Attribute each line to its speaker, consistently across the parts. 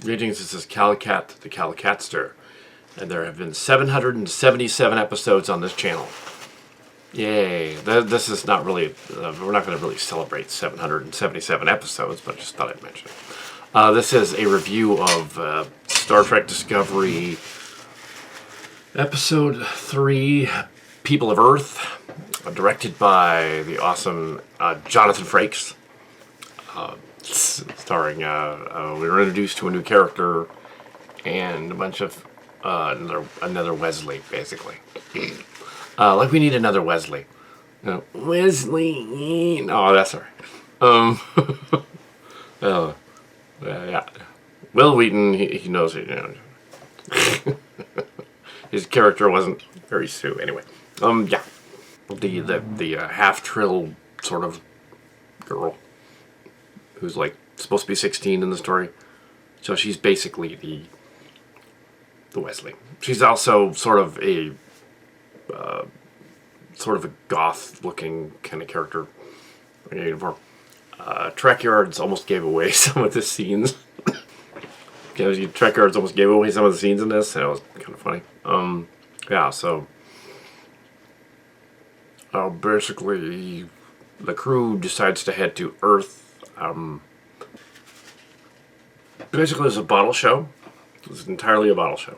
Speaker 1: Greetings, this is Kal Kat, the Kal Katster, and there have been 777 episodes on this channel. Yay. This is not really, we're not going to really celebrate 777 episodes, but I just thought I'd mention it. This is a review of Star Trek Discovery Episode 3, People of Earth, directed by the awesome Jonathan Frakes. Starring, we were introduced to a new character and a bunch of another Wesley, basically. Like we need another Wesley. No, Wesley. Oh, that's all right. Yeah. Will Wheaton, he knows it. You know. His character wasn't very Sue. Anyway, yeah. The half-trill sort of girl who's like supposed to be 16 in the story. So she's basically the Wesley. She's also sort of a goth-looking kind of character. Trek Yards almost gave away some of the scenes. Trek Yards almost gave away some of the scenes in this, and it was kind of funny. Yeah, so basically the crew decides to head to Earth. Basically, it's a bottle show. It's entirely a bottle show.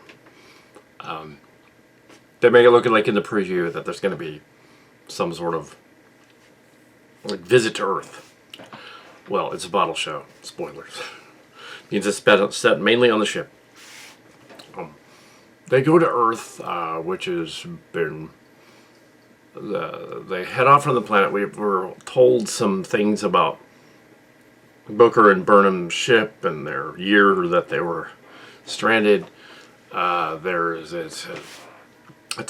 Speaker 1: They make it look like in the preview that there's going to be some sort of like visit to Earth. Well, it's a bottle show. Spoilers. Means it's set mainly on the ship. They go to Earth, which has been. They head off from the planet. We were told some things about Booker and Burnham's ship and their year that they were stranded. It's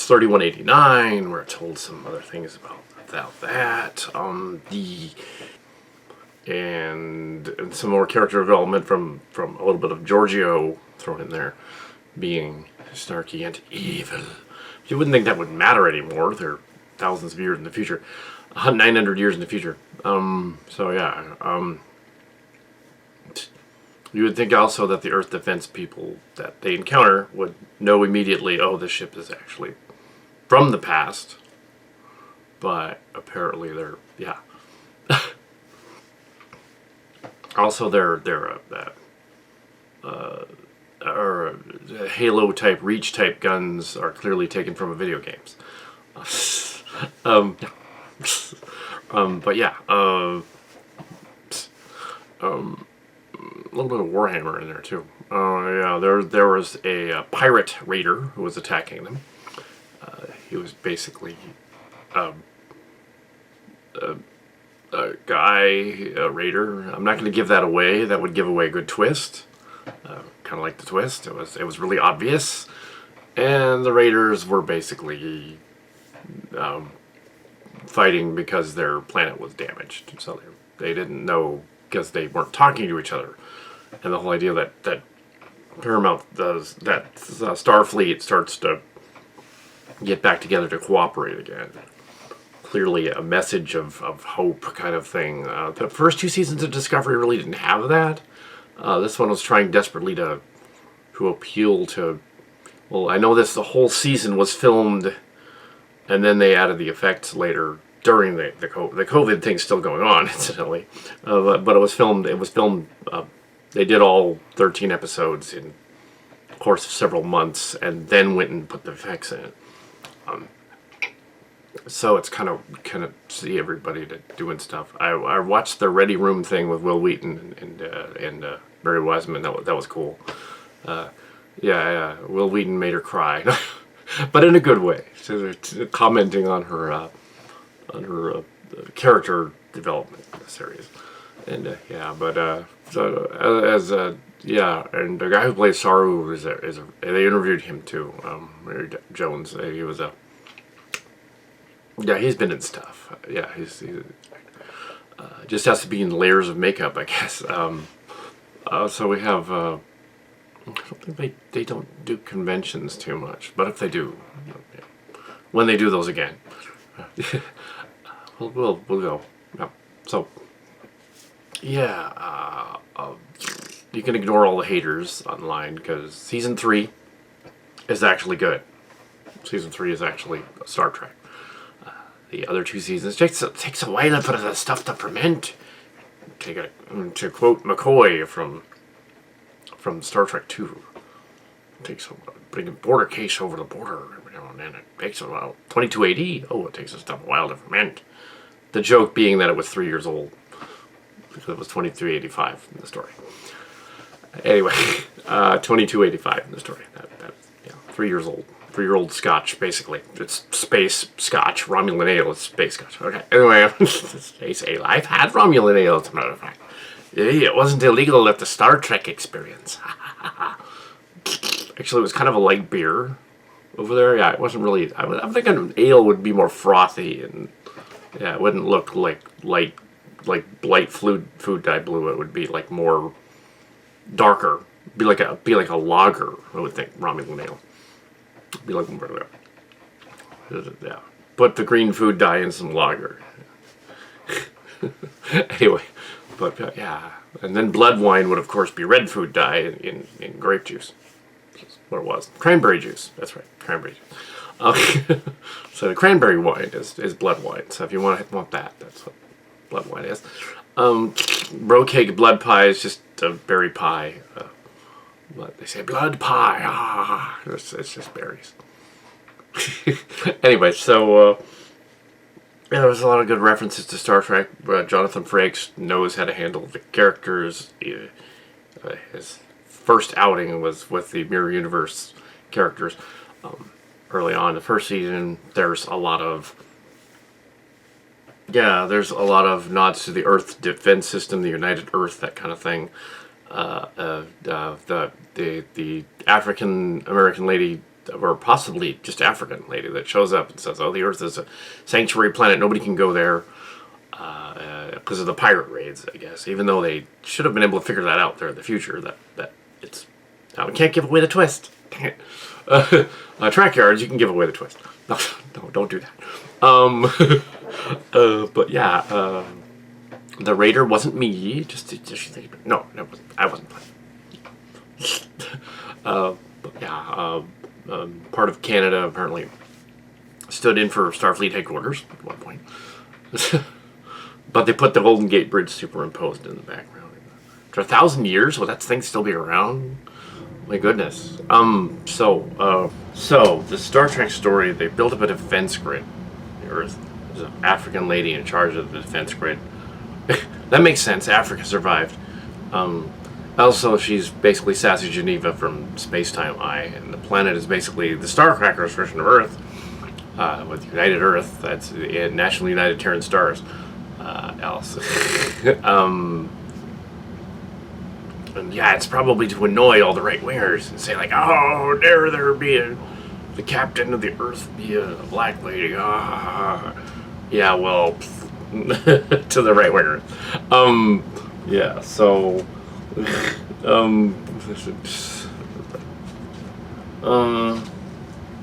Speaker 1: 3189. We're told some other things about that. And some more character development from a little bit of Giorgio thrown in there, being snarky and evil. You wouldn't think that would matter anymore. They're thousands of years in the future, 900 years in the future. So yeah. You would think also that the Earth defense people that they encounter would know immediately, oh, this ship is actually from the past. But apparently they're, yeah. Also, their Halo-type, Reach-type guns are clearly taken from video games. But yeah. A little bit of Warhammer in there too. Yeah, there was a pirate raider who was attacking them. He was basically a raider. I'm not going to give that away. That would give away a good twist. Kind of like the twist. It was really obvious, and the raiders were basically fighting because their planet was damaged. So they didn't know because they weren't talking to each other. And the whole idea that Paramount does, that Starfleet starts to get back together to cooperate again. Clearly a message of hope kind of thing. The first two seasons of Discovery really didn't have that. This one was trying desperately to appeal to, well, I know the whole season was filmed and then they added the effects later during the COVID thing's still going on, incidentally. But it was filmed, they did all 13 episodes in the course of several months and then went and put the effects in it. So it's kind of see everybody doing stuff. I watched the Ready Room thing with Will Wheaton and Barry Wiseman. That was cool. Yeah, Will Wheaton made her cry, but in a good way. So commenting on her character development in the series, and yeah, but yeah, and the guy who plays Saru they interviewed him too, Mary Jones. He was yeah, he's been in stuff. Yeah, he's just has to be in layers of makeup, I guess. So we have. I don't think they don't do conventions too much, but if they do, when they do those again, we'll go. Yeah. So yeah, you can ignore all the haters online because season 3 is actually good. Season 3 is actually Star Trek. The other 2 seasons takes a while for the stuff to ferment. To quote McCoy from Star Trek 2, it takes a bring a border case over the border, and then it takes a while. 2280. Oh, it takes a while to ferment. The joke being that it was 3 years old because it was 2385 in the story. Anyway, 2285 in the story. That 3 years old. 3-year-old Scotch, basically. It's space Scotch. Romulan ale is space Scotch. Okay, anyway, space ale. I've had Romulan ale, as a matter of fact. It wasn't illegal at the Star Trek experience. Actually, it was kind of a light beer over there. Yeah, it wasn't really... I'm thinking ale would be more frothy, and yeah, it wouldn't look like light food dye blue. It would be like more darker. Be like a lager, I would think, Romulan ale. Be like, yeah. Put the green food dye in some lager. Anyway, but yeah. And then blood wine would, of course, be red food dye in grape juice. That's what it was. Cranberry juice. That's right. Cranberry juice. So the cranberry wine is blood wine. So if you want that, that's what blood wine is. Bro cake blood pie is just a berry pie. But they say blood pie. Ah, it's just berries. Anyway, so yeah, there was a lot of good references to Star Trek. Jonathan Frakes knows how to handle the characters. His first outing was with the Mirror Universe characters. Early on, the first season, there's a lot of nods to the Earth defense system, the United Earth, that kind of thing. The African American lady, or possibly just African lady, that shows up and says, "Oh, the Earth is a sanctuary planet. Nobody can go there because of the pirate raids." I guess, even though they should have been able to figure that out there in the future, that it's we can't give away the twist. Dang it! Track yards, you can give away the twist. No, don't do that. But yeah. The raider wasn't me. No, I wasn't playing. But yeah, part of Canada apparently stood in for Starfleet headquarters at one point. But they put the Golden Gate Bridge superimposed in the background. After 1,000 years, will that thing still be around? My goodness. So the Star Trek story, they built up a defense grid. There's an African lady in charge of the defense grid. That makes sense. Africa survived. Also, she's basically Sassy Geneva from Space-Time I, and the planet is basically the Starcrackers version of Earth, with United Earth. That's the National United Terran Stars. Else, and yeah, it's probably to annoy all the right-wingers and say like, "Oh, dare there be the captain of the Earth be a black lady?" Yeah, well. To the right wingers. Yeah, so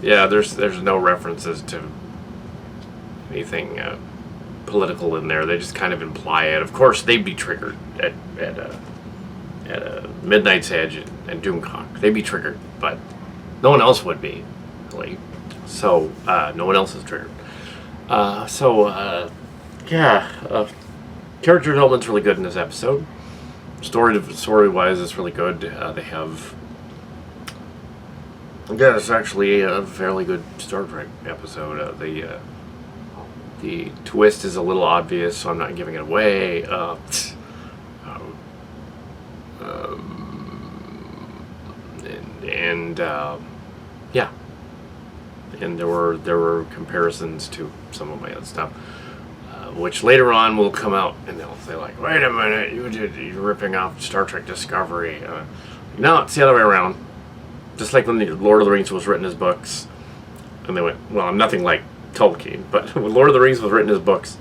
Speaker 1: yeah, there's no references to anything political in there. They just kind of imply it. Of course, they'd be triggered at a Midnight's Edge and Doomcock. They'd be triggered, but no one else would be, really. So no one else is triggered. Yeah, character development's really good in this episode. Story-wise, it's really good. They have... Yeah, it's actually a fairly good Star Trek episode. The twist is a little obvious, so I'm not giving it away. Yeah. And there were comparisons to some of my other stuff. Which later on will come out and they'll say like, "Wait a minute, you're ripping off Star Trek Discovery." No, it's the other way around. Just like when the Lord of the Rings was written as books, and they went, "Well, I'm nothing like Tolkien," but when Lord of the Rings was written as books,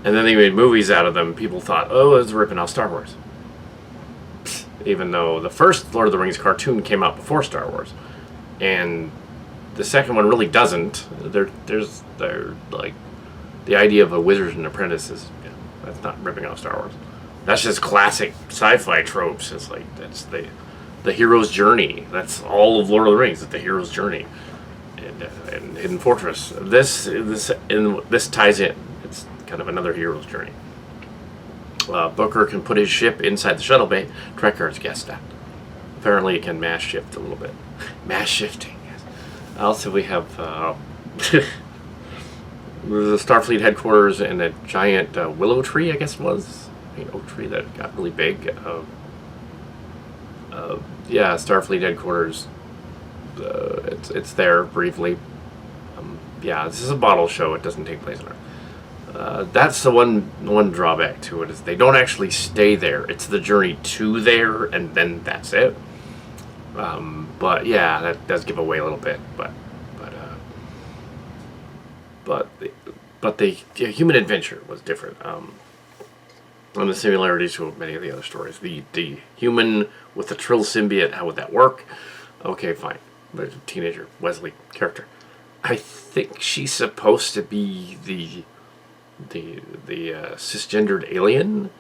Speaker 1: and then they made movies out of them, people thought, "Oh, it's ripping off Star Wars." Even though the first Lord of the Rings cartoon came out before Star Wars, and the second one really doesn't. There's like. The idea of a wizard and apprentice is, that's not ripping off Star Wars. That's just classic sci-fi tropes. It's like that's the hero's journey. That's all of Lord of the Rings. It's the hero's journey, and Hidden Fortress. This ties in. It's kind of another hero's journey. Booker can put his ship inside the shuttle bay. Trek guards guessed that. Apparently, it can mass shift a little bit. Mass shifting. Yes. Also, we have the Starfleet headquarters and a giant willow tree. I guess it was an oak tree that got really big. Yeah, Starfleet headquarters. It's there briefly. Yeah, this is a bottle show. It doesn't take place on Earth. That's the one drawback to it is they don't actually stay there. It's the journey to there, and then that's it. But yeah, that does give away a little bit. But the human adventure was different. And the similarities to many of the other stories. The human with the Trill symbiote, how would that work? Okay, fine. There's a teenager Wesley character. I think she's supposed to be the cisgendered alien,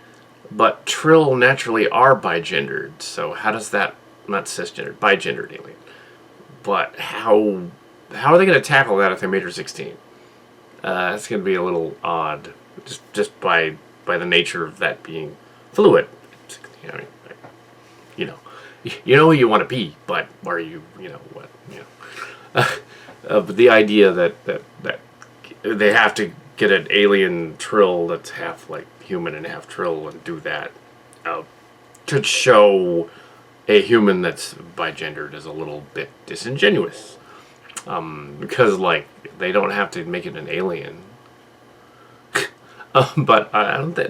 Speaker 1: but Trill naturally are bigendered. So how does that not cisgendered bigendered alien? But how are they going to tackle that if they made her 16? That's going to be a little odd, just by the nature of that being fluid. I mean, you know who you want to be, but are you what but the idea that they have to get an alien Trill that's half like human and half Trill and do that to show a human that's bigendered is a little bit disingenuous. Because like they don't have to make it an alien. But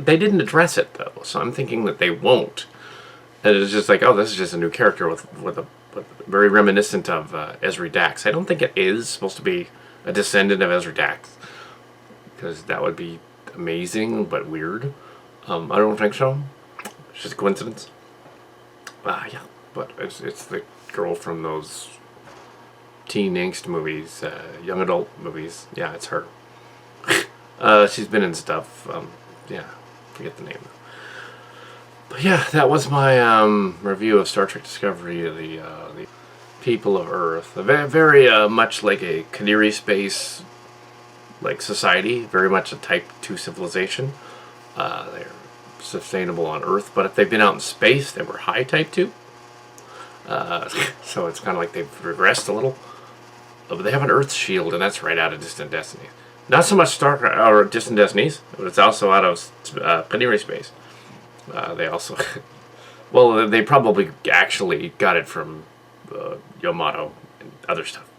Speaker 1: they didn't address it though, so I'm thinking that they won't. And it's just like, oh, this is just a new character with a very reminiscent of Ezri Dax. I don't think it is supposed to be a descendant of Ezri Dax, because that would be amazing but weird. I don't think so. It's just a coincidence. Yeah, but it's the girl from those teen angst movies, young adult movies. Yeah, it's her. She's been in stuff. Yeah, forget the name. But yeah, that was my review of Star Trek Discovery, the people of Earth. Very, very much like a Canary space, like society. Very much a Type 2 civilization. They're sustainable on Earth, but if they've been out in space, they were high Type 2. So it's kind of like they've regressed a little. But they have an Earth shield, and that's right out of Distant Destinies. Not so much or Distant Destinies, but it's also out of Canary space. They also, well, they probably actually got it from Yamato and other stuff.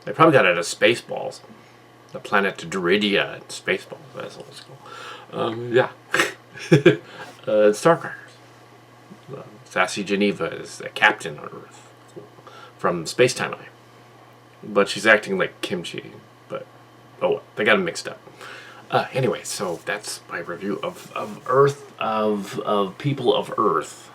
Speaker 1: They probably got it out of Spaceballs, the planet Duridia and Spaceballs. That's old school. Yeah, Starcrackers. Sassy Geneva is a captain on Earth from Space Timeline, but she's acting like Kimchi. But oh, they got them mixed up. Anyway, so that's my review of Earth, of people of Earth.